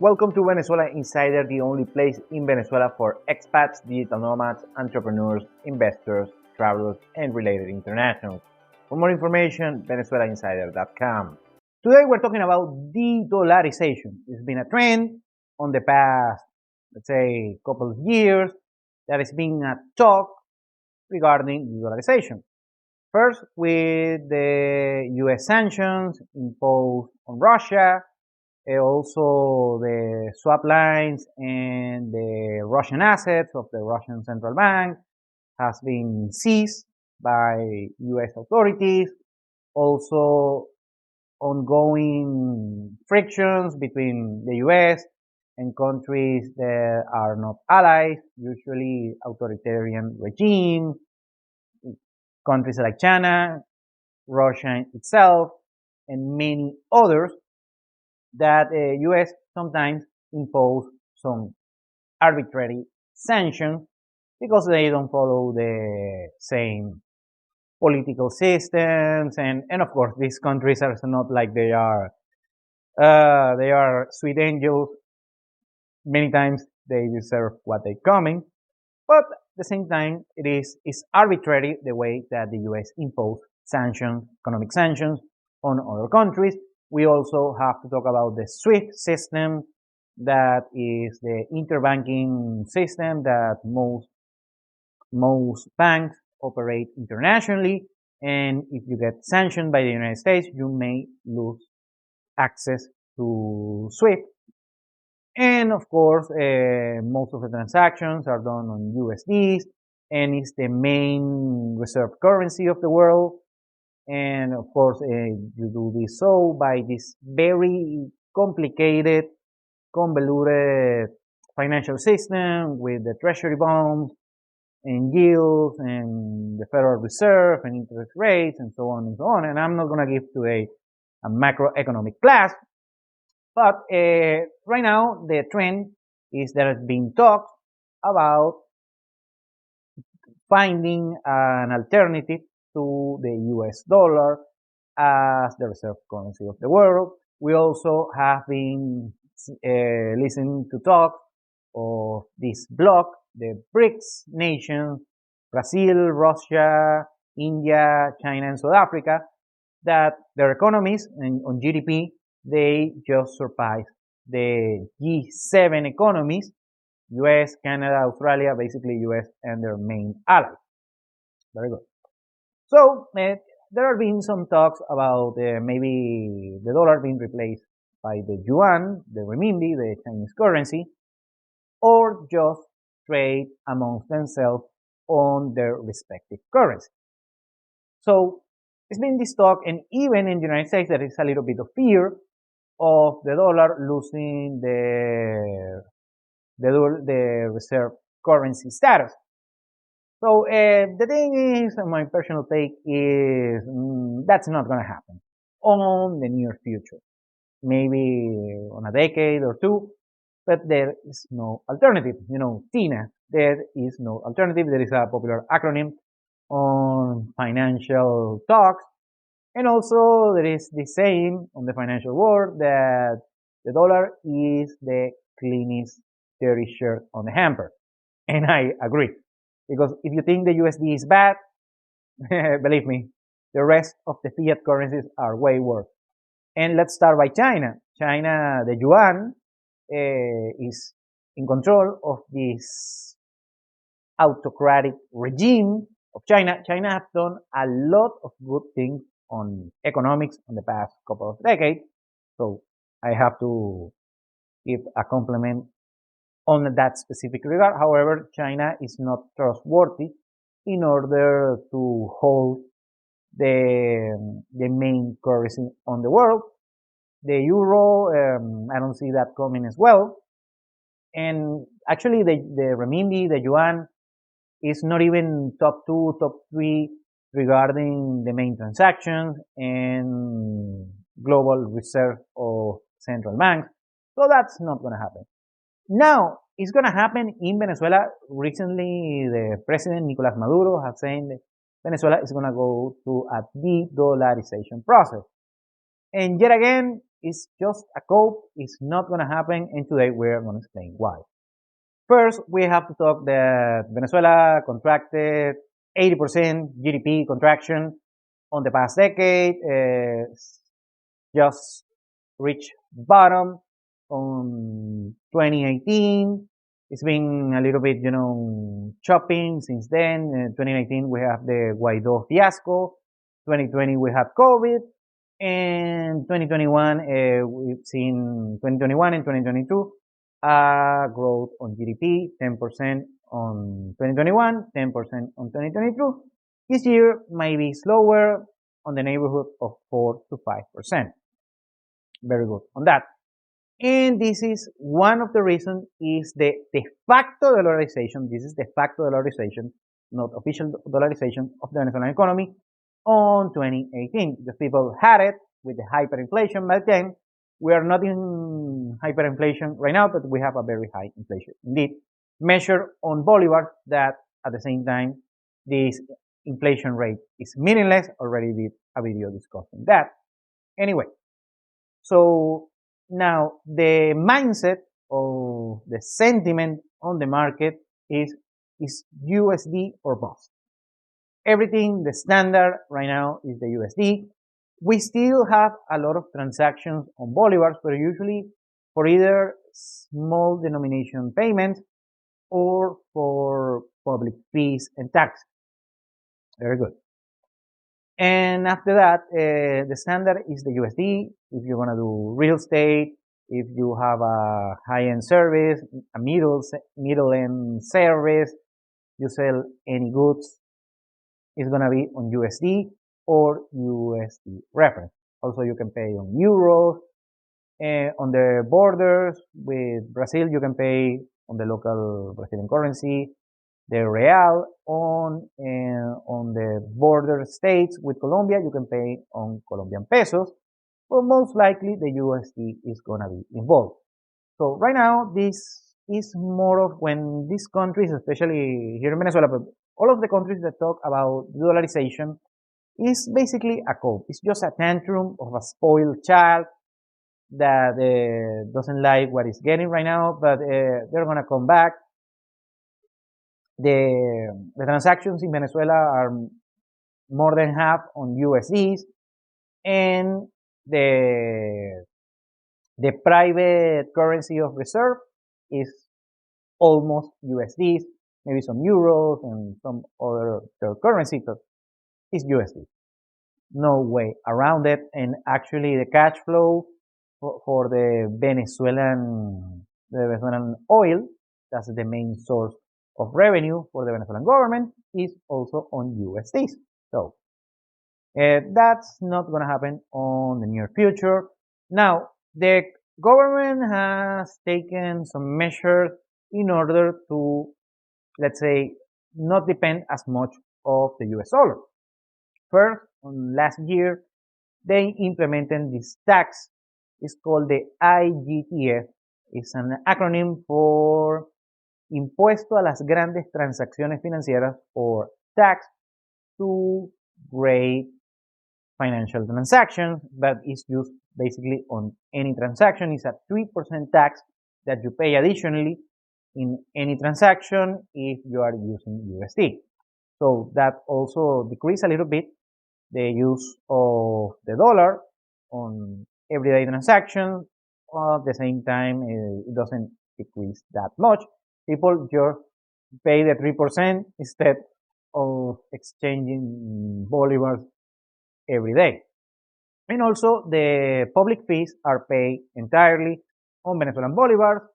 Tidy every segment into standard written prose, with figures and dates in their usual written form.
Welcome to Venezuela Insider, the only place in Venezuela for expats, digital nomads, entrepreneurs, investors, travelers, and related internationals. For more information, venezuelainsider.com. Today we're talking about de-dollarization. It's been a trend on the past, let's say, couple of years that has been a talk regarding de-dollarization. First, with the US sanctions imposed on Russia, also the swap lines and the Russian assets of the Russian central bank has been seized by US authorities. Also, ongoing frictions between the US and countries that are not allies, usually authoritarian regimes, countries like China, Russia itself, and many others that the US sometimes impose some arbitrary sanctions because they don't follow the same political systems, and of course these countries are not like they are sweet angels. Many times they deserve what they coming, but at the same time it's arbitrary the way that the US impose sanctions, economic sanctions on other countries. We also have to talk about the SWIFT system, that is the interbanking system that most banks operate internationally. And if you get sanctioned by the United States, you may lose access to SWIFT. And of course, most of the transactions are done on USDs, and it's the main reserve currency of the world. And of course, you do this so by this very complicated, convoluted financial system with the treasury bonds and yields and the Federal Reserve and interest rates and so on and so on. And I'm not going to give today a macroeconomic class, but right now the trend is there has been talk about finding an alternative to the US dollar as the reserve currency of the world. We also have been listening to talk of this bloc, the BRICS nations, Brazil, Russia, India, China, and South Africa, that their economies and on GDP, they just surpassed the G7 economies, US, Canada, Australia, basically US and their main allies. Very good. So there have been some talks about maybe the dollar being replaced by the yuan, the renminbi, the Chinese currency, or just trade amongst themselves on their respective currency. So it's been this talk, and even in the United States there is a little bit of fear of the dollar losing the reserve currency status. So the thing is, my personal take is that's not going to happen on the near future. Maybe on a decade or two, but there is no alternative. You know, TINA, there is no alternative. There is a popular acronym on financial talks. And also there is the saying on the financial world that the dollar is the cleanest dirty shirt on the hamper. And I agree. Because if you think the USD is bad, believe me, the rest of the fiat currencies are way worse. And let's start by China. China, the yuan, is in control of this autocratic regime of China. China has done a lot of good things on economics in the past couple of decades. So I have to give a compliment on that specific regard. However, China is not trustworthy in order to hold the main currency on the world. The euro, I don't see that coming as well. And actually the renminbi, the yuan, is not even top 2, top 3 regarding the main transactions and global reserve of central banks. So that's not going to happen. Now, it's going to happen in Venezuela. Recently, the president, Nicolas Maduro, has said that Venezuela is going to go through a de-dollarization process. And yet again, It's just a cope. It's not going to happen. And today we're going to explain why. First, we have to talk that Venezuela contracted 80% GDP contraction on the past decade, just reached bottom on 2018. It's been a little bit, chopping since then. In 2019, we have the Guaido fiasco. 2020, we have COVID. And 2021, we've seen 2021 and 2022 growth on GDP, 10% on 2021, 10% on 2022. This year might be slower on the neighborhood of 4 to 5%. Very good on that. And this is one of the reasons is the de facto dollarization. This is de facto dollarization, not official dollarization of the Venezuelan economy on 2018. The people had it with the hyperinflation back then. We are not in hyperinflation right now, but we have a very high inflation indeed, measured on bolivars that at the same time this inflation rate is meaningless. Already did a video discussing that. Anyway, so now the mindset or the sentiment on the market is USD or bust. Everything, the standard right now is the USD. We still have a lot of transactions on bolivars, but usually for either small denomination payments or for public fees and taxes. Very good. And after that, the standard is the USD. If you're going to do real estate, if you have a high-end service, a middle-end service, you sell any goods, it's going to be on USD or USD reference. Also, you can pay on euros. On the borders with Brazil, you can pay on the local Brazilian currency, the real. On the border states with Colombia, you can pay on Colombian pesos, but most likely the USD is gonna be involved. So right now, this is more of when these countries, especially here in Venezuela, but all of the countries that talk about dollarization, is basically a cope. It's just a tantrum of a spoiled child that doesn't like what he's getting right now, but they're gonna come back. The transactions in Venezuela are more than half on USDs, and the private currency of reserve is almost USDs, maybe some euros and some other currency, but it's USD. No way around it. And actually, the cash flow for the Venezuelan oil, that's the main source of revenue for the Venezuelan government, is also on USDs. So that's not going to happen on the near future. Now, the government has taken some measures in order to, let's say, not depend as much of the US dollar. First, last year, they implemented this tax. It's called the IGTF. It's an acronym for Impuesto a las Grandes Transacciones Financieras, or tax to great financial transactions, but it's used basically on any transaction. It's a 3% tax that you pay additionally in any transaction if you are using USD. So that also decreases a little bit the use of the dollar on everyday transactions. At the same time, it doesn't decrease that much. People just pay the 3% instead of exchanging bolivars every day. And also, the public fees are paid entirely on Venezuelan bolivars,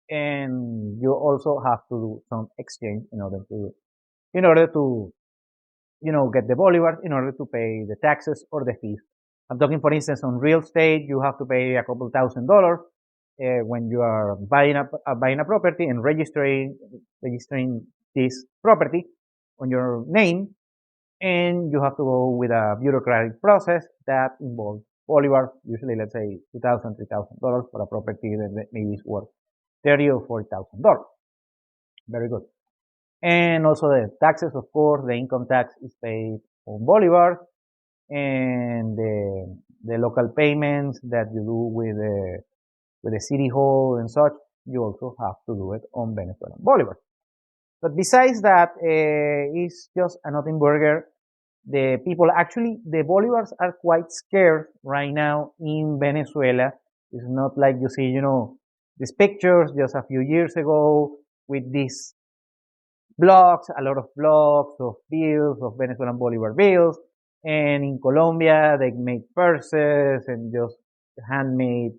and you also have to do some exchange in order to get the bolivars in order to pay the taxes or the fees. I'm talking, for instance, on real estate, you have to pay a couple $1,000 when you are buying a property and registering this property on your name, and you have to go with a bureaucratic process that involves bolivars, usually let's say $2,000, $3,000 for a property that maybe is worth $30,000 or $40,000. Very good. And also the taxes, of course, the income tax is paid on bolivars, and the the local payments that you do with the city hall and such, you also have to do it on Venezuelan Bolivar. But besides that, it's just a nothing burger. The people, actually, the Bolivars are quite scared right now in Venezuela. It's not like you see, these pictures just a few years ago with these blocks, a lot of blocks of bills, of Venezuelan Bolivar bills. And in Colombia, they make purses and just handmade,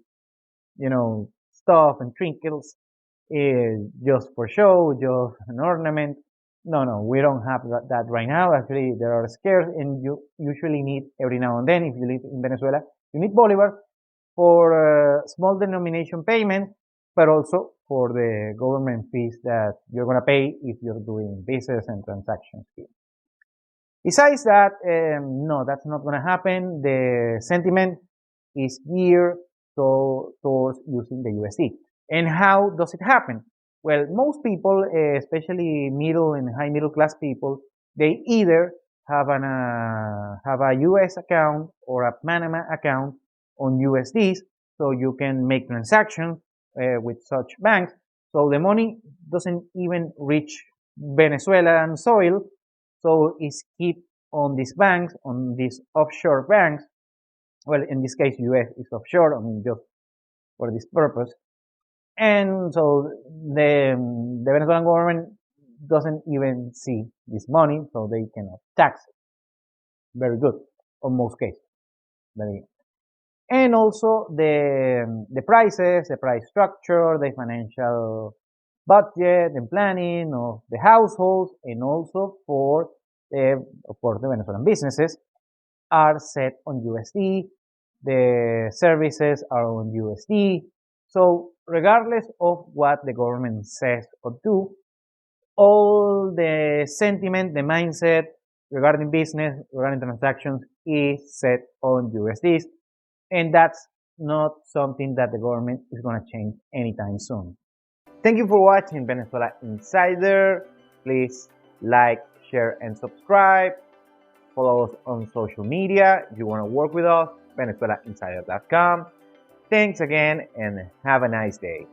stuff and trinkets just for show, just an ornament. No, we don't have that right now. Actually, there are scarce, and you usually need every now and then, if you live in Venezuela, you need Bolivar for small denomination payments, but also for the government fees that you're going to pay if you're doing business and transactions here. Besides that, no, that's not going to happen. The sentiment is geared towards using the USD. And how does it happen? Well, most people, especially middle and high middle class people, they either have a US account or a Panama account on USDs, so you can make transactions with such banks. So the money doesn't even reach Venezuelan soil, so it's kept on these banks, on these offshore banks. Well, in this case, US is offshore, just for this purpose. And so the Venezuelan government doesn't even see this money, so they cannot tax it. Very good, on most cases. Very good. And also the prices, the price structure, the financial budget and planning of the households, and also for of course, the Venezuelan businesses are set on USD. The services are on USD. So regardless of what the government says or do, all the sentiment, the mindset regarding business, regarding transactions is set on USDs. And that's not something that the government is going to change anytime soon. Thank you for watching Venezuela Insider. Please like, share, and subscribe. Follow us on social media. If you want to work with us, VenezuelaInsider.com. Thanks again and have a nice day.